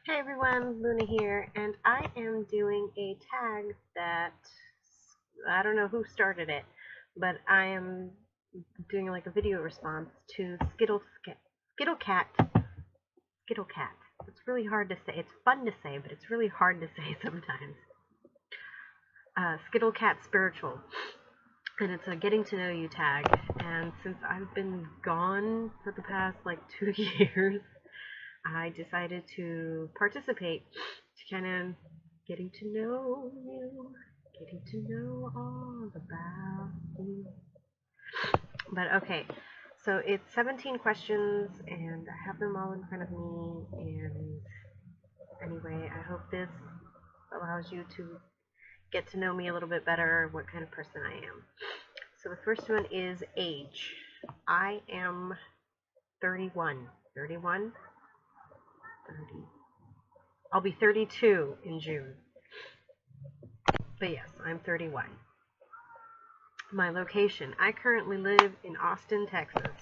Hey everyone, Luna here, and I am doing a tag that I don't know who started it, but I am doing like a video response to SkittleKat SkittleKat. It's really hard to say. It's fun to say, but it's really hard to say sometimes. SkittleKat Spiritual, and it's a getting to know you tag. And since I've been gone for the past like 2 years, I decided to participate to kind of getting to know you, getting to know all about you. But okay, so it's 17 questions, and I have them all in front of me. And anyway, I hope this allows you to get to know me a little bit better, what kind of person I am. So the first one is age. I am 31. 31? 30. I'll be 32 in June. But yes, I'm 31. My location. I currently live in Austin, Texas.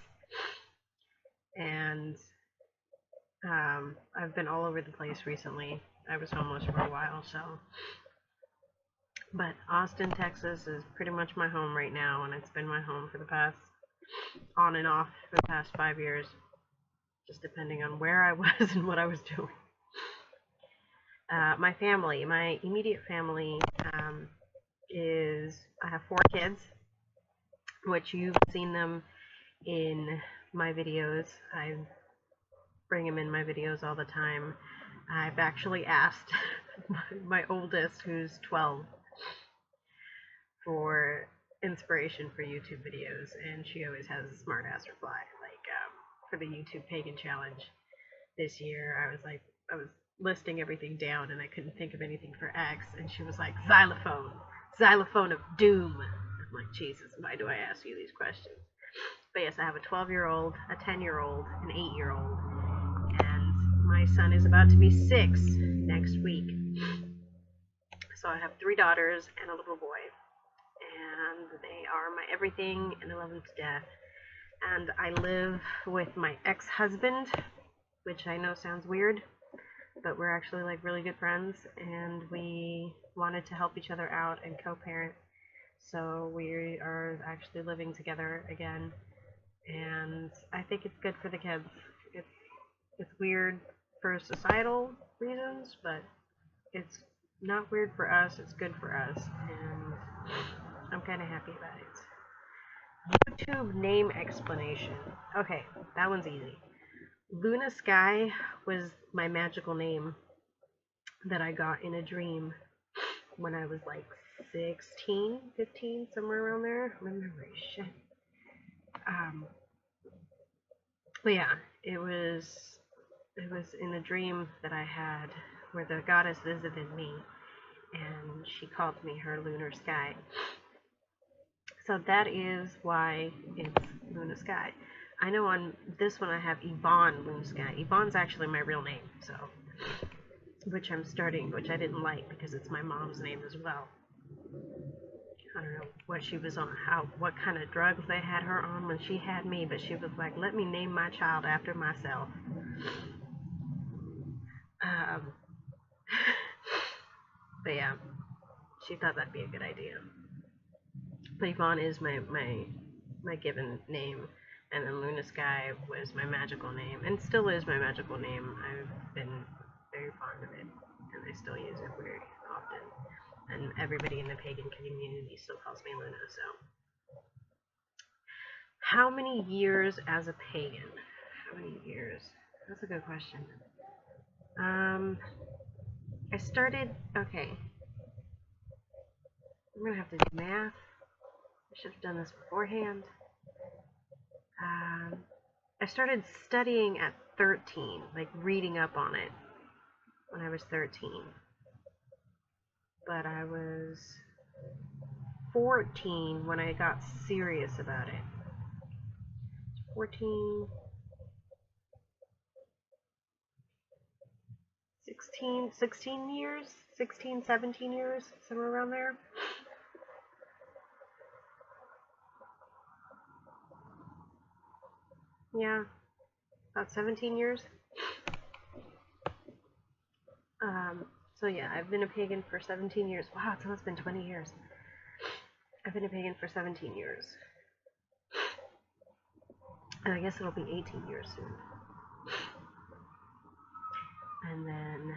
And I've been all over the place recently. I was homeless for a while, so. But Austin, Texas is pretty much my home right now, and it's been my home for the past, on and off, for the past 5 years. Just depending on where I was and what I was doing. My family, my immediate family, is I have 4 kids, which you've seen them in my videos. I bring them in my videos all the time. I've actually asked my oldest, who's 12, for inspiration for YouTube videos, and she always has a smart ass reply. Like for the YouTube Pagan challenge this year, I was listing everything down, and I couldn't think of anything for X, and she was like, xylophone of doom. I'm like, Jesus, why do I ask you these questions? But yes, I have a 12-year-old, a 10-year-old, an 8-year-old, and my son is about to be 6 next week. So I have 3 daughters and a little boy, and they are my everything, and I love them to death. And I live with my ex-husband, which I know sounds weird, but we're actually like really good friends, and we wanted to help each other out and co-parent. So we are actually living together again, and I think it's good for the kids. It's weird for societal reasons, but it's not weird for us. It's good for us, and I'm kind of happy about it. YouTube name explanation. Okay, that one's easy. Luna Sky was my magical name that I got in a dream when I was like 16, 15, somewhere around there. I remember shit. But yeah, it was in a dream that I had where the goddess visited me, and she called me her Lunar Sky. So that is why it's Luna Sky. I know on this one I have Yvonne Luna Sky. Yvonne's actually my real name, so which I didn't like because it's my mom's name as well. I don't know what she was on, what kind of drugs they had her on when she had me, but she was like, let me name my child after myself. But yeah, she thought that'd be a good idea. But Yvonne is my given name, and then Luna Sky was my magical name, and still is my magical name. I've been very fond of it, and I still use it very often. And everybody in the pagan community still calls me Luna, so. How many years as a pagan? How many years? That's a good question. I started, okay. I'm gonna have to do math. I should have done this beforehand. I started studying at 13, like reading up on it when I was 13. But I was 14 when I got serious about it. 14, 16 years, 16, 17 years, somewhere around there. Yeah, about 17 years. So yeah, I've been a pagan for 17 years. Wow, it's almost been 20 years. I've been a pagan for 17 years. And I guess it'll be 18 years soon. And then,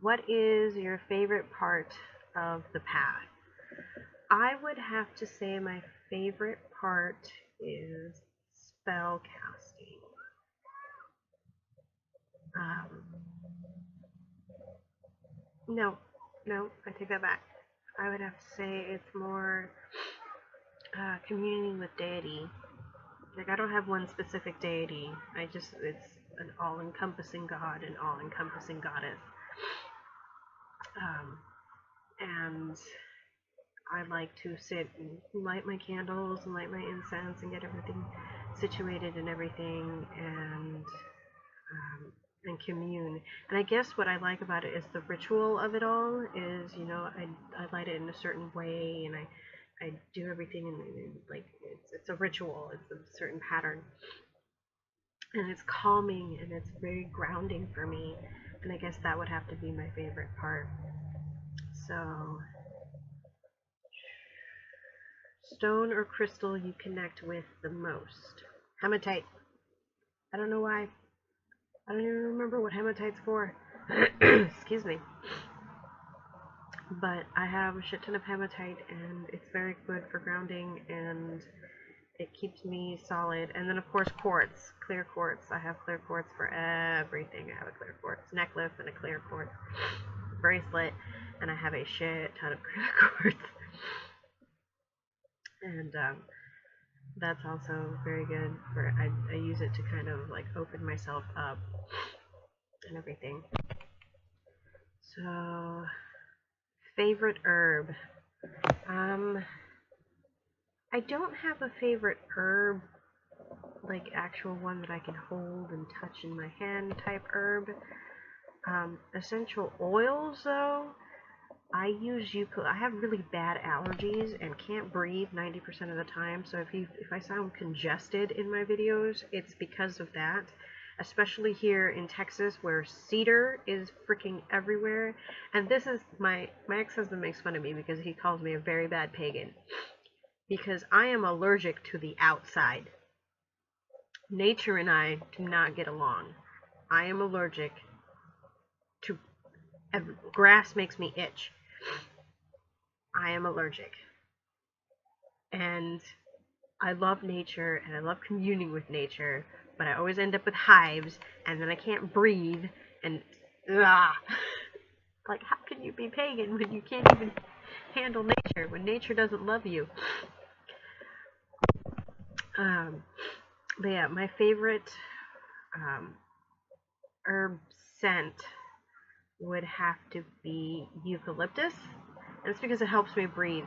what is your favorite part of the path? I would have to say my favorite part is spell casting. No, I take that back. I would have to say it's more communing with deity. Like, I don't have one specific deity. It's an all-encompassing god, an all-encompassing goddess. And I like to sit and light my candles and light my incense and get everything situated and everything, and commune. And I guess what I like about it is the ritual of it all is, you know, I light it in a certain way, and I do everything in like, it's a ritual, it's a certain pattern. And it's calming, and it's very grounding for me. And I guess that would have to be my favorite part. So, stone or crystal you connect with the most? Hematite. I don't know why. I don't even remember what hematite's for. Excuse me. But I have a shit ton of hematite, and it's very good for grounding, and it keeps me solid. And then, of course, quartz. Clear quartz. I have clear quartz for everything. I have a clear quartz necklace and a clear quartz bracelet, and I have a shit ton of clear quartz. And that's also very good for, I use it to kind of like open myself up and everything. So, favorite herb. I don't have a favorite herb, like actual one that I can hold and touch in my hand type herb. Essential oils though, I use I have really bad allergies and can't breathe 90% of the time, so if I sound congested in my videos, it's because of that. Especially here in Texas, where cedar is freaking everywhere. And this is, my ex-husband makes fun of me because he calls me a very bad pagan. Because I am allergic to the outside. Nature and I do not get along. I am allergic to, grass makes me itch. I am allergic. And I love nature, and I love communing with nature, but I always end up with hives, and then I can't breathe, and like, how can you be pagan when you can't even handle nature, when nature doesn't love you? But yeah, my favorite herb scent would have to be eucalyptus, and it's because it helps me breathe.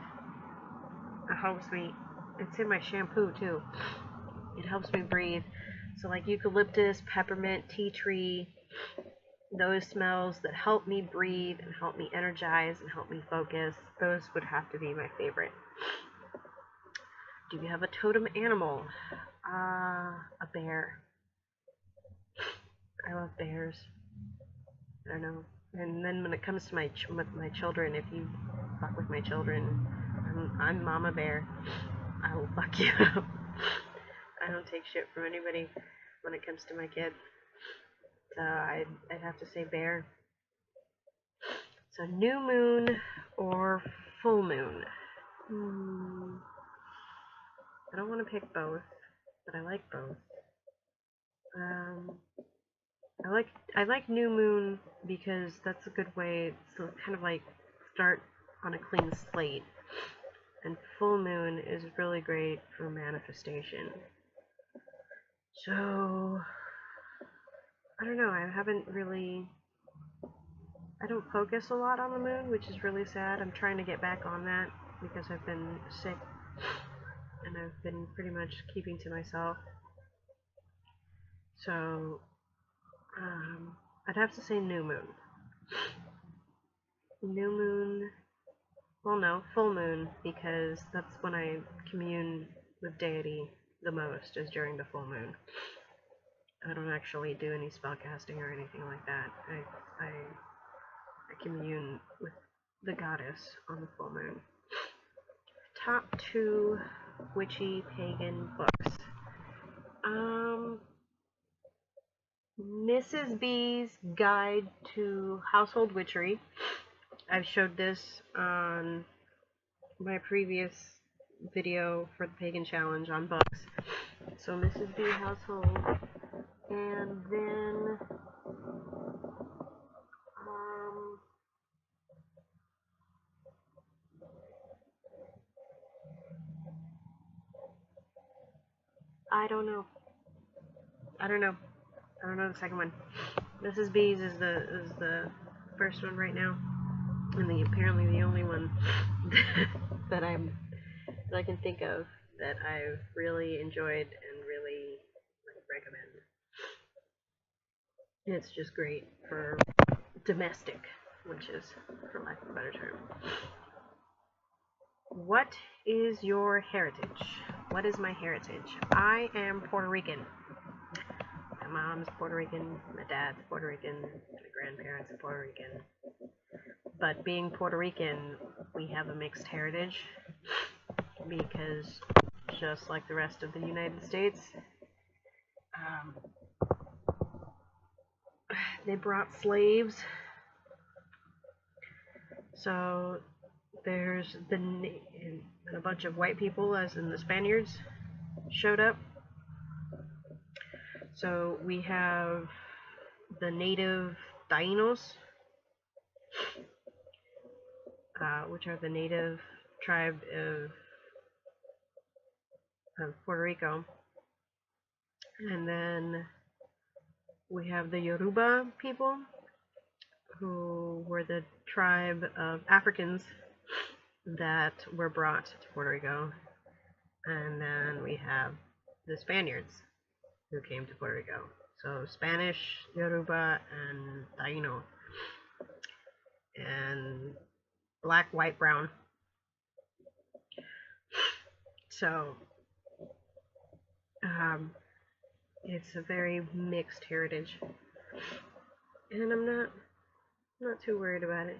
It helps me, it's in my shampoo too. It helps me breathe. So like eucalyptus, peppermint, tea tree, those smells that help me breathe and help me energize and help me focus, those would have to be my favorite. Do you have a totem animal? A bear. I love bears. I don't know. And then when it comes to my children, if you fuck with my children, I'm Mama Bear. I will fuck you up. I don't take shit from anybody when it comes to my kids. So I'd have to say bear. So new moon or full moon? I don't want to pick both, but I like both. I like new moon because that's a good way to kind of like start on a clean slate. And full moon is really great for manifestation. So, I don't know, I don't focus a lot on the moon, which is really sad. I'm trying to get back on that because I've been sick and I've been pretty much keeping to myself. So, I'd have to say new moon. New moon, well no, full moon, because that's when I commune with deity the most, is during the full moon. I don't actually do any spellcasting or anything like that. commune with the goddess on the full moon. Top 2 witchy pagan books. Mrs. B's Guide to Household Witchery. I've showed this on my previous video for the Pagan Challenge on books. So Mrs. B Household, and then I don't know the second one. Mrs. B's is the first one right now, and apparently the only one that I can think of that I've really enjoyed and really recommend. It's just great for domestic witches, for lack of a better term. What is your heritage? What is my heritage? I am Puerto Rican. My mom's Puerto Rican, my dad's Puerto Rican, my grandparents are Puerto Rican. But being Puerto Rican, we have a mixed heritage because just like the rest of the United States, they brought slaves. So there's and a bunch of white people, as in the Spaniards, showed up. So we have the native Tainos, which are the native tribe of Puerto Rico. And then we have the Yoruba people, who were the tribe of Africans that were brought to Puerto Rico. And then we have the Spaniards who came to Puerto Rico. So Spanish, Yoruba, and Taino. And black, white, brown. So it's a very mixed heritage, and I'm not too worried about it.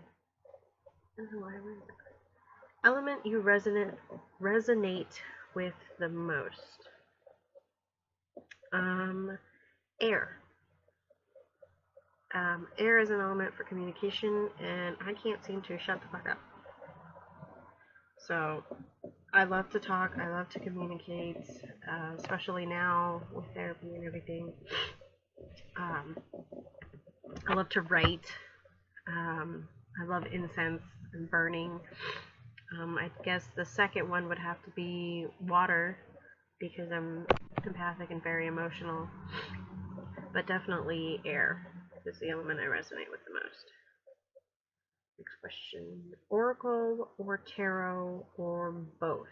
I don't know why I went there. Element you resonate with the most. Air. Air is an element for communication, and I can't seem to shut the fuck up. So I love to talk, I love to communicate, especially now with therapy and everything. I love to write. I love incense and burning. I guess the second one would have to be water, because I'm empathic and very emotional. But definitely air is the element I resonate with the most. Next question. Oracle or tarot or both?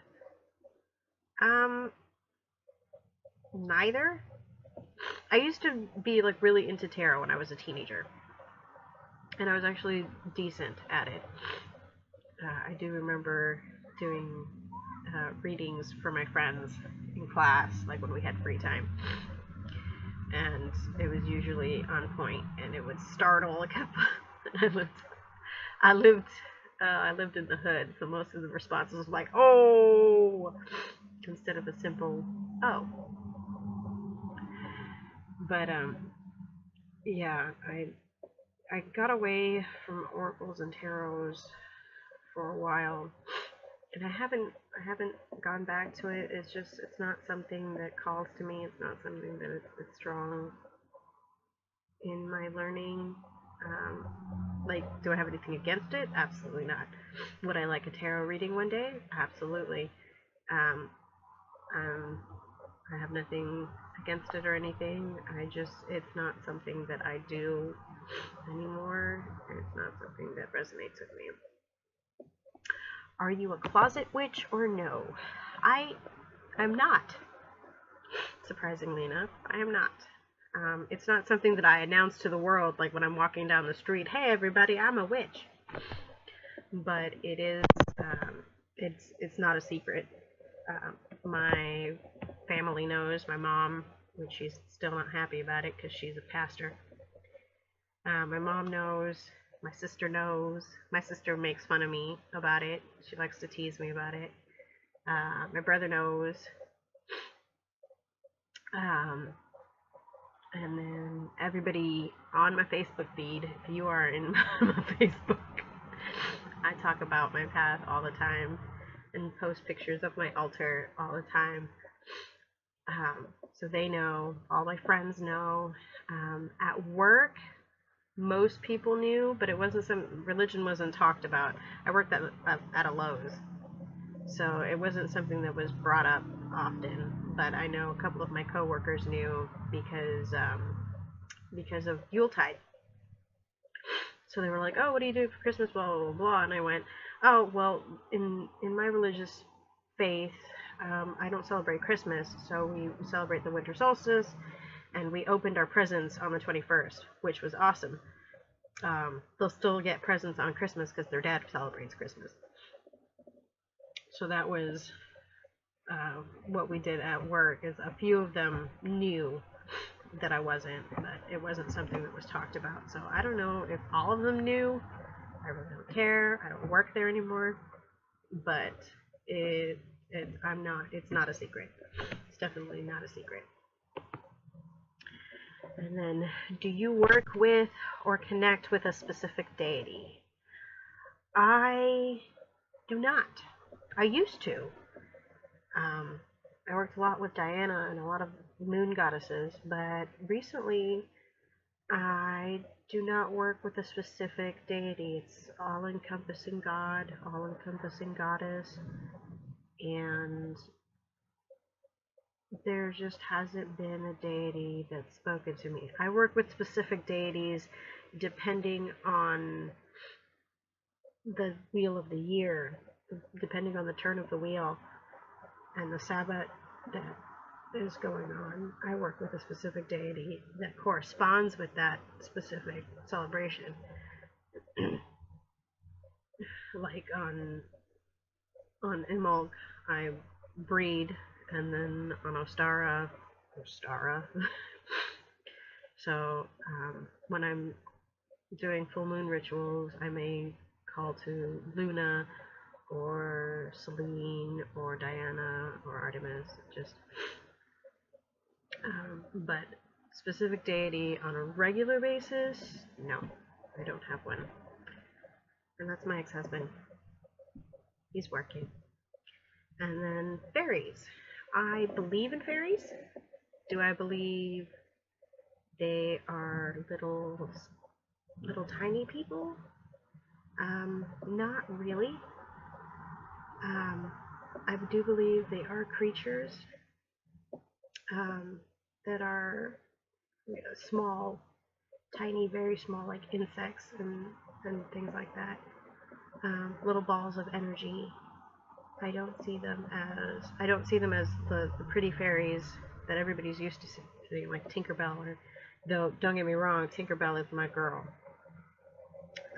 Neither. I used to be really into tarot when I was a teenager, and I was actually decent at it. I do remember doing readings for my friends in class, when we had free time, and it was usually on point, and it would startle a couple. I lived in the hood, so most of the responses was like, "Oh," instead of a simple "Oh." But yeah, I got away from oracles and tarots for a while, and I haven't gone back to it. It's not something that calls to me. It's not something that is strong in my learning. Do I have anything against it? Absolutely not. Would I like a tarot reading one day? Absolutely. I have nothing against it or anything. It's not something that I do anymore. It's not something that resonates with me. Are you a closet witch or no? I'm not. Surprisingly enough, I am not. It's not something that I announce to the world, when I'm walking down the street, "Hey everybody, I'm a witch." But it is, it's not a secret. My family knows, my mom, which she's still not happy about it because she's a pastor. My mom knows, My sister knows. My sister makes fun of me about it. She likes to tease me about it. My brother knows. And then everybody on my Facebook feed, if you are in my Facebook, I talk about my path all the time and post pictures of my altar all the time. So they know, all my friends know. At work, most people knew, but it wasn't religion wasn't talked about. I worked at a Lowe's, so it wasn't something that was brought up often. But I know a couple of my coworkers knew because of Yuletide. So they were like, "Oh, what do you do for Christmas?" Blah blah blah, blah. And I went, "Oh, well, in my religious faith, I don't celebrate Christmas, so we celebrate the winter solstice, and we opened our presents on the 21st, which was awesome. They'll still get presents on Christmas because their dad celebrates Christmas." So that was what we did at work. Is a few of them knew that I wasn't, but it wasn't something that was talked about. So I don't know if all of them knew. I really don't care. I don't work there anymore, but it's not a secret. It's definitely not a secret. And then, do you work with or connect with a specific deity? I do not. I used to. I worked a lot with Diana and a lot of moon goddesses, but recently I do not work with a specific deity. It's all-encompassing God, all-encompassing goddess, and there just hasn't been a deity that's spoken to me. I work with specific deities depending on the wheel of the year, depending on the turn of the wheel and the Sabbath that is going on. I work with a specific deity that corresponds with that specific celebration. Like on Imbolc, I breed, and then on Ostara. So when I'm doing full moon rituals, I may call to Luna or Selene or Diana or Artemis, just but specific deity on a regular basis, no, I don't have one. And that's my ex-husband. He's working. And then fairies. I believe in fairies. Do I believe they are little tiny people? Not really. I do believe they are creatures that are small, tiny, very small, like insects and things like that. Little balls of energy. I don't see them as the pretty fairies that everybody's used to seeing, like Tinkerbell. Though, don't get me wrong, Tinkerbell is my girl.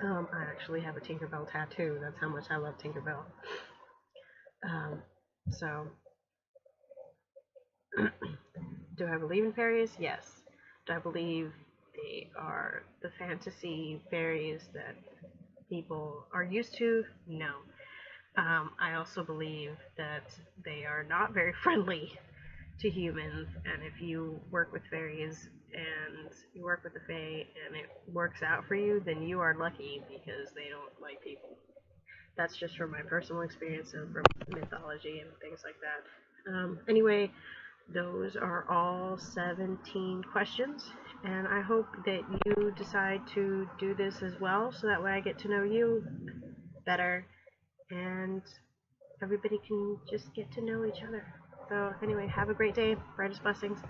I actually have a Tinkerbell tattoo. That's how much I love Tinkerbell. So, do I believe in fairies? Yes. Do I believe they are the fantasy fairies that people are used to? No. I also believe that they are not very friendly to humans, and if you work with fairies and you work with the fae and it works out for you, then you are lucky, because they don't like people. That's just from my personal experience and from mythology and things like that. Anyway, those are all 17 questions, and I hope that you decide to do this as well, so that way I get to know you better and everybody can just get to know each other. So anyway, have a great day. Brightest blessings.